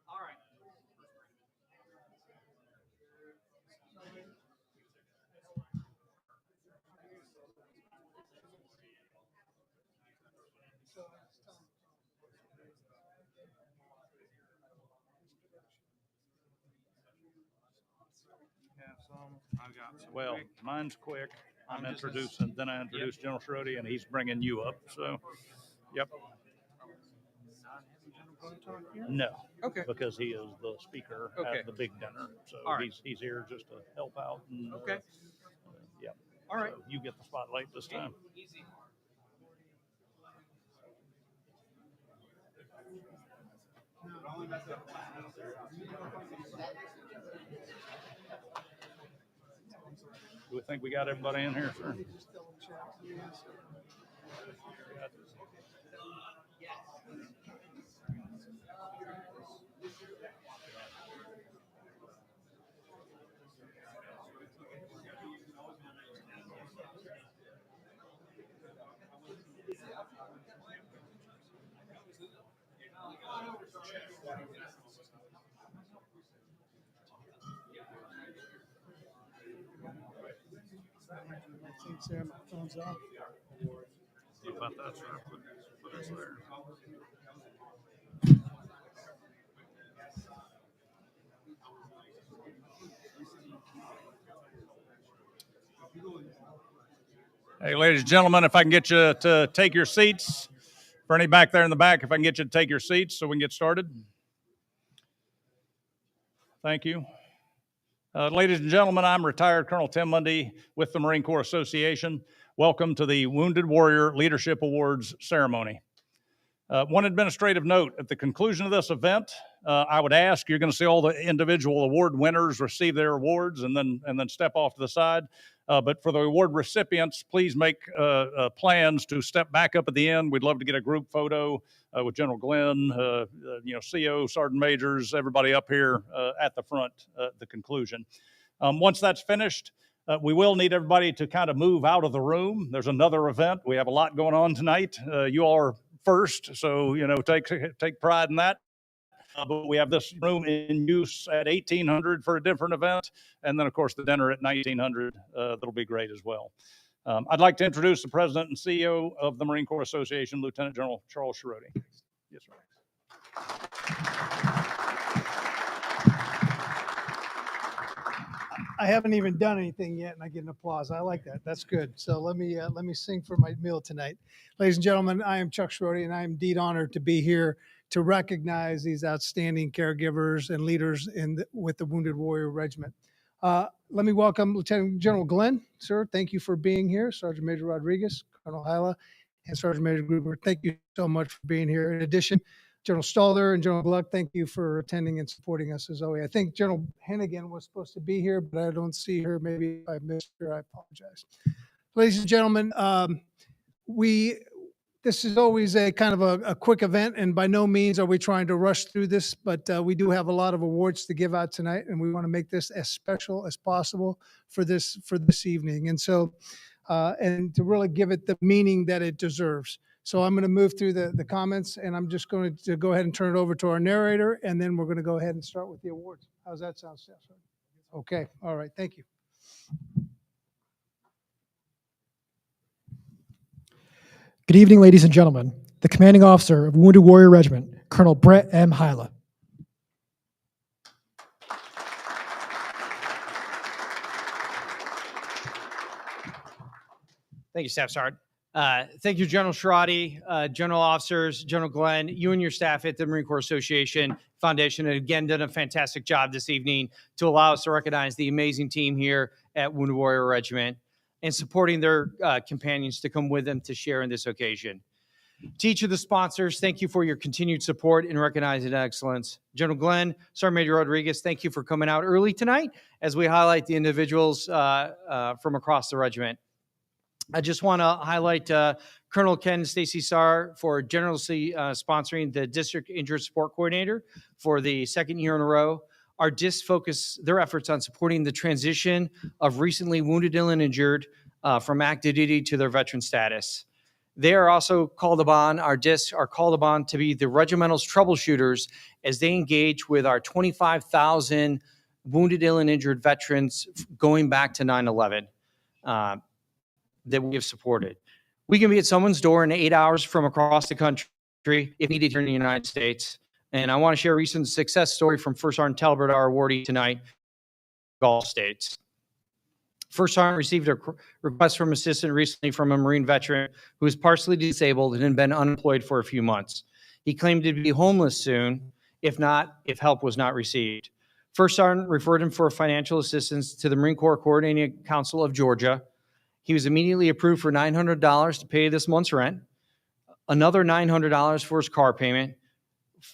All right. Well, mine's quick. I'm introducing, then I introduce General Schroeder, and he's bringing you up. So, yep. No. Okay. Because he is the speaker Okay. at the big dinner. So All right. he's here just to help out. And, Okay. Yeah. All right. So you get the spotlight this time. Easy. Do we think we got everybody in here, sir? Sarah, my phone's off. What about that, sir? Put us there. Hey, ladies and gentlemen, if I can get you to take your seats. For any back there in the back, if I can get you to take your seats so we can get started. Thank you. Ladies and gentlemen, I'm retired Colonel Tim Mundy with the Marine Corps Association. Welcome to the Wounded Warrior Leadership Awards ceremony. One administrative note, at the conclusion of this event, I would ask, you're going to see all the individual award winners receive their awards and then step off to the side. But for the award recipients, please make plans to step back up at the end. We'd love to get a group photo with General Glenn, CO, Sergeant Majors, everybody up here at the front at the conclusion. Once that's finished, we will need everybody to kind of move out of the room. There's another event. We have a lot going on tonight. You all are first, so take pride in that. But we have this room in use at 1800 for a different event, and then of course the dinner at 1900. That'll be great as well. I'd like to introduce the President and CEO of the Marine Corps Association, Lieutenant General Charles Schroeder. Yes, sir. I haven't even done anything yet, and I get an applause. I like that. That's good. So let me sing for my meal tonight. Ladies and gentlemen, I am Chuck Schroeder, and I am indeed honored to be here to recognize these outstanding caregivers and leaders with the Wounded Warrior Regiment. Let me welcome Lieutenant General Glenn. Sir, thank you for being here. Sergeant Major Rodriguez, Colonel Hyla, and Sergeant Major Gruber, thank you so much for being here. In addition, General Stalder and General Gluck, thank you for attending and supporting us as always. I think General Hennigan was supposed to be here, but I don't see her. Maybe I missed her. I apologize. Ladies and gentlemen, this is always a kind of a quick event, and by no means are we trying to rush through this, but we do have a lot of awards to give out tonight, and we want to make this as special as possible for this evening. And so, and to really give it the meaning that it deserves. So I'm going to move through the comments, and I'm just going to go ahead and turn it over to our narrator, and then we're going to go ahead and start with the awards. How's that sound, Steph? Okay. All right. Thank you. Good evening, ladies and gentlemen. The commanding officer of Wounded Warrior Regiment, Colonel Brett M. Hyla. Thank you, Staff Sergeant. Thank you, General Schroeder, General Officers, General Glenn, you and your staff at the Marine Corps Association Foundation, and again, done a fantastic job this evening to allow us to recognize the amazing team here at Wounded Warrior Regiment. and supporting their companions to come with them to share in this occasion. To each of the sponsors, thank you for your continued support in recognizing excellence. General Glenn, Sergeant Major Rodriguez, thank you for coming out early tonight as we highlight the individuals from across the regiment. I just want to highlight Colonel Ken and Stacy Sarr for generously sponsoring the District Injured Support Coordinator for the second year in a row. Our DIS focus their efforts on supporting the transition of recently wounded, ill, and injured from active duty to their veteran status. They are also called upon, our DIS are called upon to be the regimental's troubleshooters as they engage with our 25,000 wounded, ill, and injured veterans going back to 9/11 that we have supported. We can be at someone's door in 8 hours from across the country if needed here in the United States. And I want to share a recent success story from First Sergeant Talbert, our awardee tonight, Gulf States. First Sergeant received a request from assistant recently from a Marine veteran who was partially disabled and had been unemployed for a few months. He claimed to be homeless soon, if help was not received. First Sergeant referred him for financial assistance to the Marine Corps Coordinating Council of Georgia. He was immediately approved for $900 to pay this month's rent, another $900 for his car payment,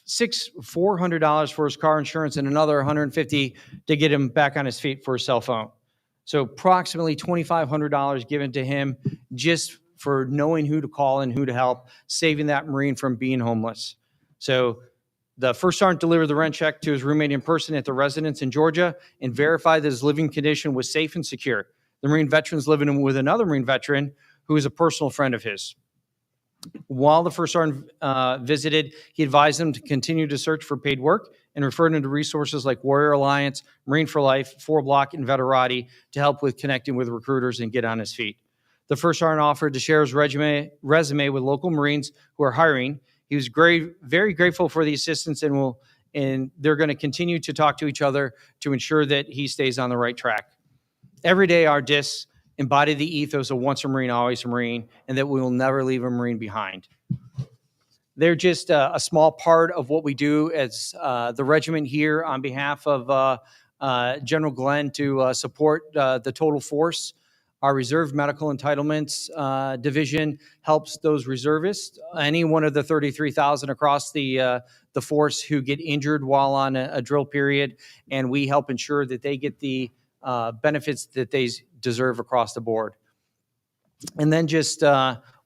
$400 for his car insurance, and another $150 to get him back on his feet for his cell phone. So approximately $2,500 given to him just for knowing who to call and who to help, saving that Marine from being homeless. So the First Sergeant delivered the rent check to his roommate in person at the residence in Georgia and verified that his living condition was safe and secure. The Marine veteran's living with another Marine veteran who is a personal friend of his. While the First Sergeant visited, he advised them to continue to search for paid work and referred them to resources like Warrior Alliance, Marine for Life, 4Block, and Veterati to help with connecting with recruiters and get on his feet. The First Sergeant offered to share his resume with local Marines who are hiring. He was very grateful for the assistance and they're going to continue to talk to each other to ensure that he stays on the right track. Every day, our DIS embody the ethos of once a Marine, always a Marine, and that we will never leave a Marine behind. They're just a small part of what we do as the regiment here on behalf of General Glenn to support the total force. Our Reserve Medical Entitlements Division helps those reservists, any one of the 33,000 across the force who get injured while on a drill period, and we help ensure that they get the benefits that they deserve across the board. And then just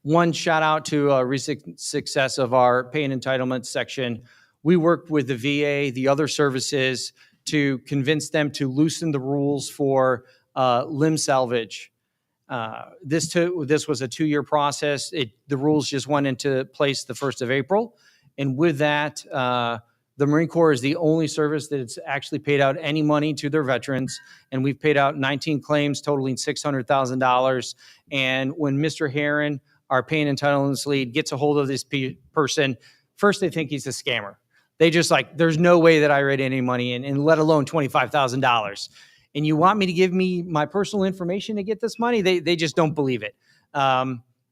one shout out to recent success of our pay and entitlements section. We worked with the VA, the other services, to convince them to loosen the rules for limb salvage. This was a 2-year process. The rules just went into place the 1st of April. And with that, the Marine Corps is the only service that's actually paid out any money to their veterans. And we've paid out 19 claims totaling $600,000. And when Mr. Herron, our pay and entitlements lead, gets a hold of this person, first they think he's a scammer. They just there's no way that I read any money in, and let alone $25,000. And you want me to give me my personal information to get this money? They just don't believe it.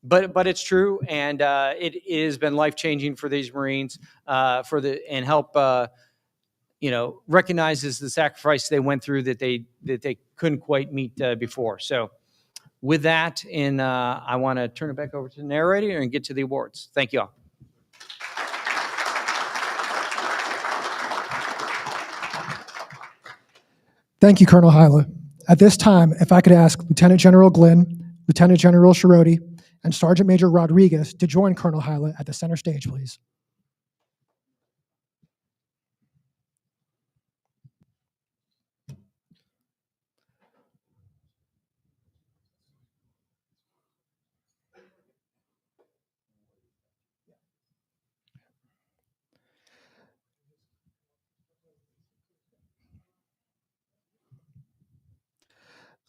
But it's true, and it has been life-changing for these Marines and help recognizes the sacrifice they went through that they couldn't quite meet before. So with that, and I want to turn it back over to the narrator and get to the awards. Thank you all. Thank you, Colonel Hyla. At this time, if I could ask Lieutenant General Glenn, Lieutenant General Schiroti, and Sergeant Major Rodriguez to join Colonel Hyla at the center stage, please.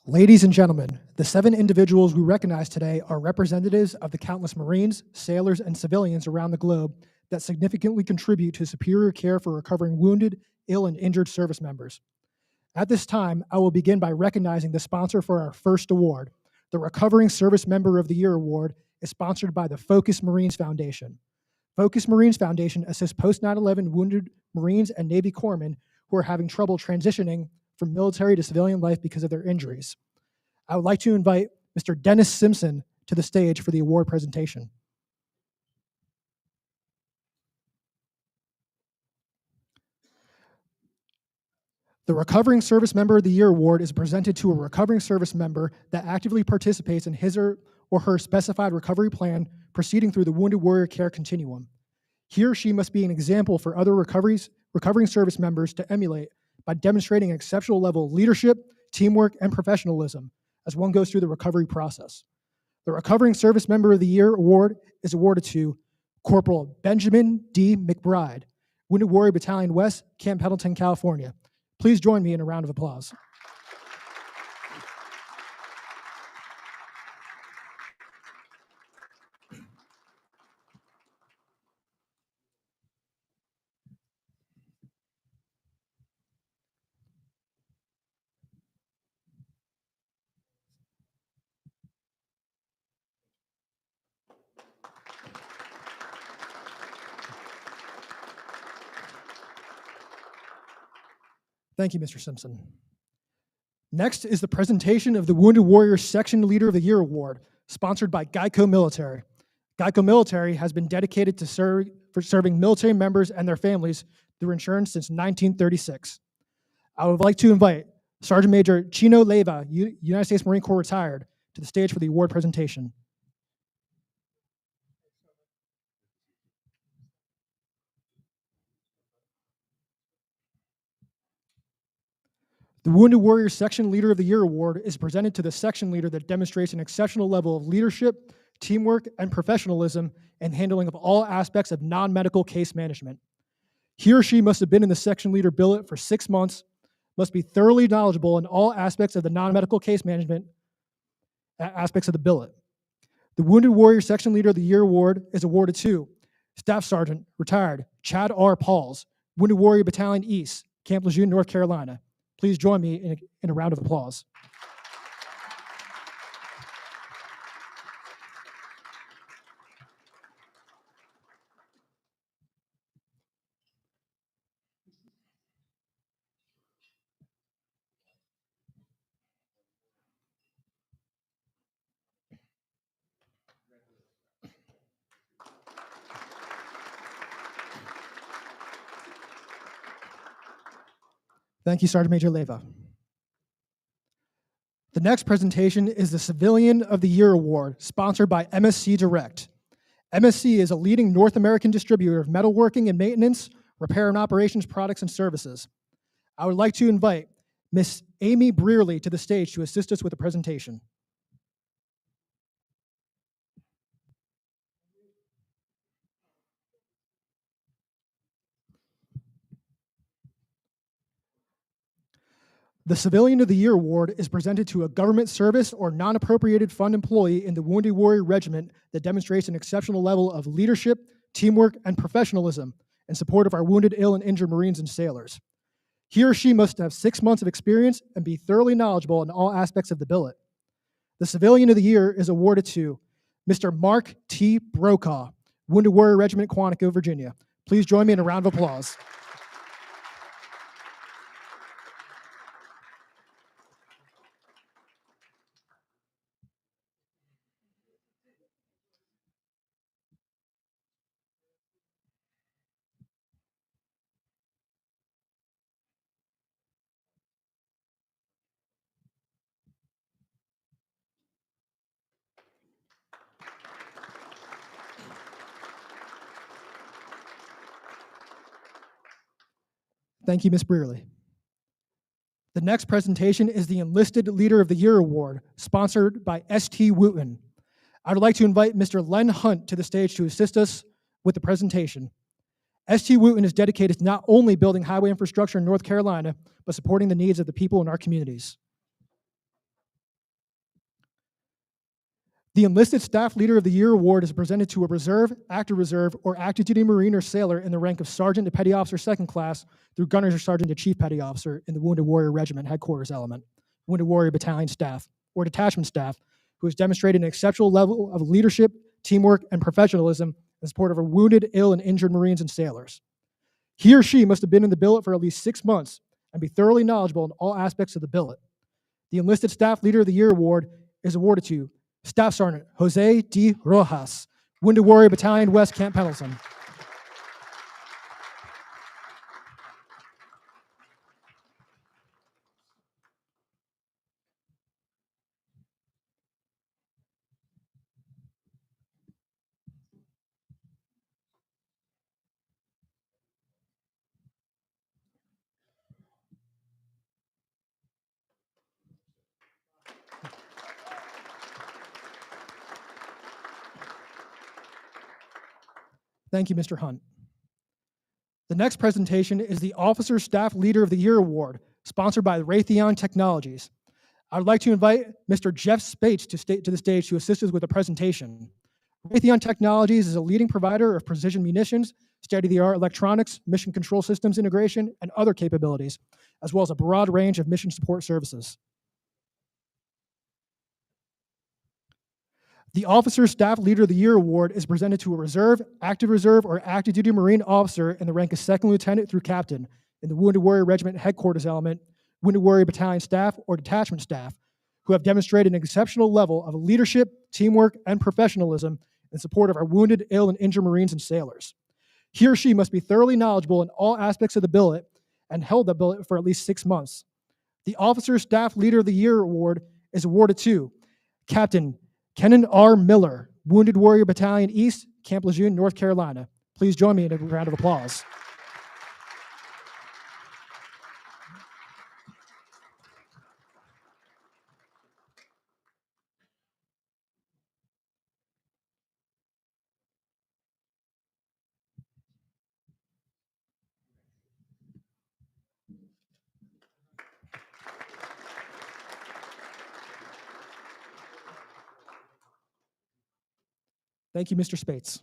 Ladies and gentlemen, the 7 individuals we recognize today are representatives of the countless Marines, sailors, and civilians around the globe that significantly contribute to superior care for recovering wounded, ill, and injured service members. At this time, I will begin by recognizing the sponsor for our first award. The Recovering Service Member of the Year Award is sponsored by the Focus Marines Foundation. Focus Marines Foundation assists post-9/11 wounded Marines and Navy corpsmen who are having trouble transitioning from military to civilian life because of their injuries. I would like to invite Mr. Dennis Simpson to the stage for the award presentation. The Recovering Service Member of the Year Award is presented to a recovering service member that actively participates in his or her specified recovery plan proceeding through the Wounded Warrior Care Continuum. He or she must be an example for other recovering service members to emulate by demonstrating an exceptional level of leadership, teamwork, and professionalism as one goes through the recovery process. The Recovering Service Member of the Year Award is awarded to Corporal Benjamin D. McBride, Wounded Warrior Battalion West, Camp Pendleton, California. Please join me in a round of applause. Thank you, Mr. Simpson. Next is the presentation of the Wounded Warrior Section Leader of the Year Award, sponsored by Geico Military. Geico Military has been dedicated to serving military members and their families through insurance since 1936. I would like to invite Sergeant Major Chino Leyva, United States Marine Corps retired, to the stage for the award presentation. The Wounded Warrior Section Leader of the Year Award is presented to the section leader that demonstrates an exceptional level of leadership, teamwork, and professionalism in handling of all aspects of non-medical case management. He or she must have been in the section leader billet for 6 months, must be thoroughly knowledgeable in all aspects of the non-medical case management aspects of the billet. The Wounded Warrior Section Leader of the Year Award is awarded to Staff Sergeant, retired, Chad R. Pauls, Wounded Warrior Battalion East, Camp Lejeune, North Carolina. Please join me in a round of applause. Thank you, Sergeant Major Leyva. The next presentation is the Civilian of the Year Award, sponsored by MSC Direct. MSC is a leading North American distributor of metalworking and maintenance, repair and operations products and services. I would like to invite Miss Amy Brearley to the stage to assist us with the presentation. The Civilian of the Year Award is presented to a government service or non-appropriated fund employee in the Wounded Warrior Regiment that demonstrates an exceptional level of leadership, teamwork, and professionalism in support of our wounded, ill, and injured Marines and sailors. He or she must have 6 months of experience and be thoroughly knowledgeable in all aspects of the billet. The Civilian of the Year is awarded to Mr. Mark T. Brokaw, Wounded Warrior Regiment, Quantico, Virginia. Please join me in a round of applause. Thank you, Ms. Brearley. The next presentation is the Enlisted Leader of the Year Award, sponsored by St. Wooten. I would like to invite Mr. Len Hunt to the stage to assist us with the presentation. St. Wooten is dedicated to not only building highway infrastructure in North Carolina, but supporting the needs of the people in our communities. The Enlisted Staff Leader of the Year Award is presented to a reserve, active reserve, or active duty Marine or sailor in the rank of Sergeant to Petty Officer Second Class through Gunners or Sergeant to Chief Petty Officer in the Wounded Warrior Regiment Headquarters Element, Wounded Warrior Battalion Staff, or Detachment Staff, who has demonstrated an exceptional level of leadership, teamwork, and professionalism in support of our wounded, ill, and injured Marines and sailors. He or she must have been in the billet for at least 6 months and be thoroughly knowledgeable in all aspects of the billet. The Enlisted Staff Leader of the Year Award is awarded to Staff Sergeant Jose D. Rojas, Wounded Warrior Battalion, West Camp Pendleton. Thank you, Mr. Hunt. The next presentation is the Officer Staff Leader of the Year Award, sponsored by Raytheon Technologies. I would like to invite Mr. Jeff Spates to the stage to assist us with the presentation. Raytheon Technologies is a leading provider of precision munitions, state-of-the-art electronics, mission control systems integration, and other capabilities, as well as a broad range of mission support services. The Officer Staff Leader of the Year Award is presented to a reserve, or active duty Marine officer in the rank of second lieutenant through captain in the Wounded Warrior Regiment headquarters element, Wounded Warrior Battalion staff, or detachment staff, who have demonstrated an exceptional level of leadership, teamwork, and professionalism in support of our wounded, ill, and injured Marines and sailors. He or she must be thoroughly knowledgeable in all aspects of the billet and held the billet for at least 6 months. The Officer Staff Leader of the Year Award is awarded to Captain Kenan R. Miller, Wounded Warrior Battalion East, Camp Lejeune, North Carolina. Please join me in a round of applause. Thank you, Mr. Spates.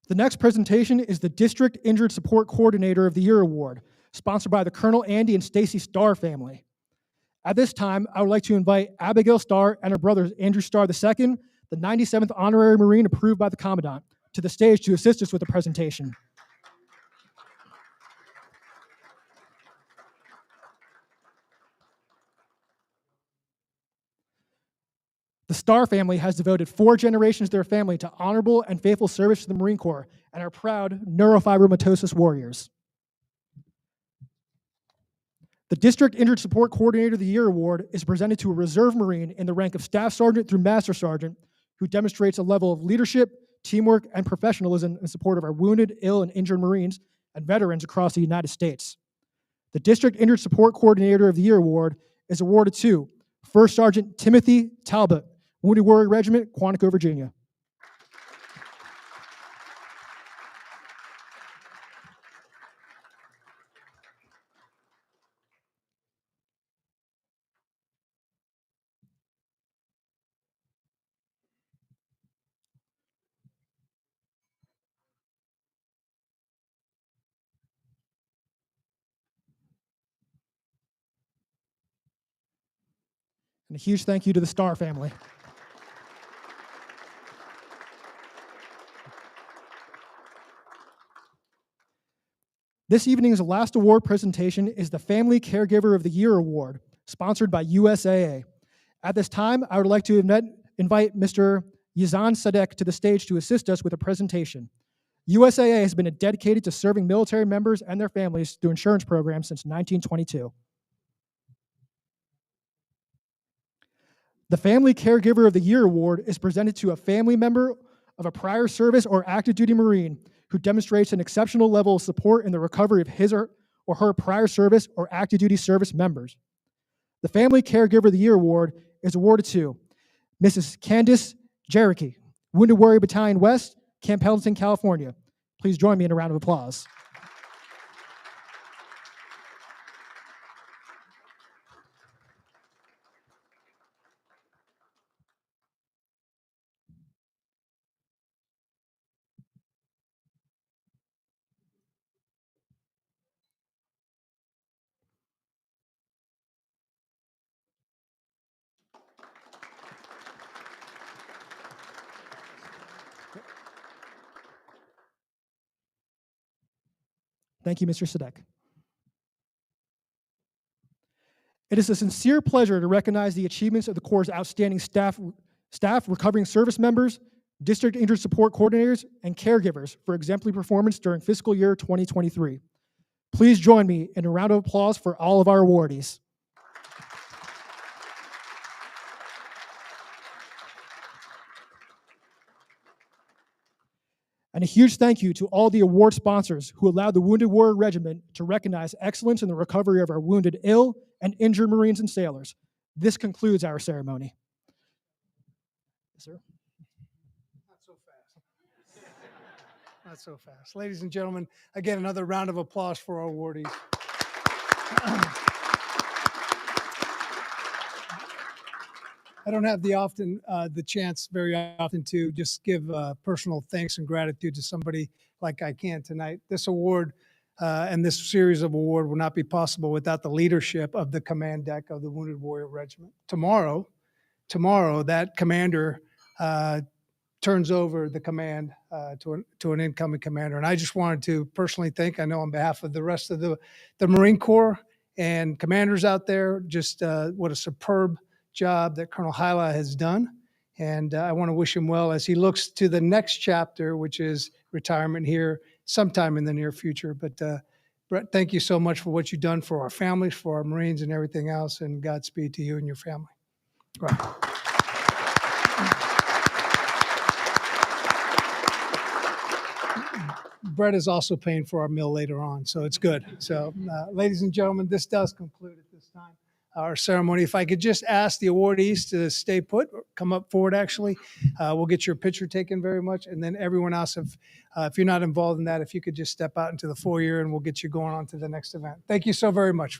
The next presentation is the District Injured Support Coordinator of the Year Award, sponsored by the Colonel Andy and Stacy Starr family. At this time, I would like to invite Abigail Starr and her brother Andrew Starr II, the 97th Honorary Marine approved by the Commandant, to the stage to assist us with the presentation. The Starr family has devoted 4 generations of their family to honorable and faithful service to the Marine Corps and are proud neurofibromatosis warriors. The District Injured Support Coordinator of the Year Award is presented to a Reserve Marine in the rank of Staff Sergeant through Master Sergeant who demonstrates a level of leadership, teamwork, and professionalism in support of our wounded, ill, and injured Marines and veterans across the United States. The District Injured Support Coordinator of the Year Award is awarded to First Sergeant Timothy Talbot, Wounded Warrior Regiment, Quantico, Virginia. And a huge thank you to the Starr family. This evening's last award presentation is the Family Caregiver of the Year Award, sponsored by USAA. At this time, I would like to invite Mr. Yazan Sadek to the stage to assist us with a presentation. USAA has been dedicated to serving military members and their families through insurance programs since 1922. The Family Caregiver of the Year Award is presented to a family member of a prior service or active duty Marine who demonstrates an exceptional level of support in the recovery of his or her prior service or active duty service members. The Family Caregiver of the Year Award is awarded to Mrs. Candice Jericho, Wounded Warrior Battalion West, Camp Pendleton, California. Please join me in a round of applause. Thank you, Mr. Sadek. It It is a sincere pleasure to recognize the achievements of the Corps' outstanding staff, recovering service members, district injured support coordinators, and caregivers for exemplary performance during fiscal year 2023. Please join me in a round of applause for all of our awardees. And a huge thank you to all the award sponsors who allowed the Wounded Warrior Regiment to recognize excellence in the recovery of our wounded, ill, and injured Marines and sailors. This concludes our ceremony. Yes, sir. Not so fast. Not so fast. Ladies and gentlemen, again, another round of applause for our awardees. I don't have the chance very often to just give personal thanks and gratitude to somebody like I can tonight. This award and this series of award will not be possible without the leadership of the command deck of the Wounded Warrior Regiment. Tomorrow, that commander turns over the command to an incoming commander. And I just wanted to personally thank, I know on behalf of the rest of the Marine Corps and commanders out there, just what a superb job that Colonel Hyla has done. And I want to wish him well as he looks to the next chapter, which is retirement here sometime in the near future. But Brett, thank you so much for what you've done for our families, for our Marines and everything else. And Godspeed to you and your family. Right. Brett is also paying for our meal later on, so it's good. So, ladies and gentlemen, this does conclude at this time our ceremony. If I could just ask the awardees to stay put, or come up forward, actually. We'll get your picture taken very much. And then everyone else, if you're not involved in that, if you could just step out into the foyer and we'll get you going on to the next event. Thank you so very much.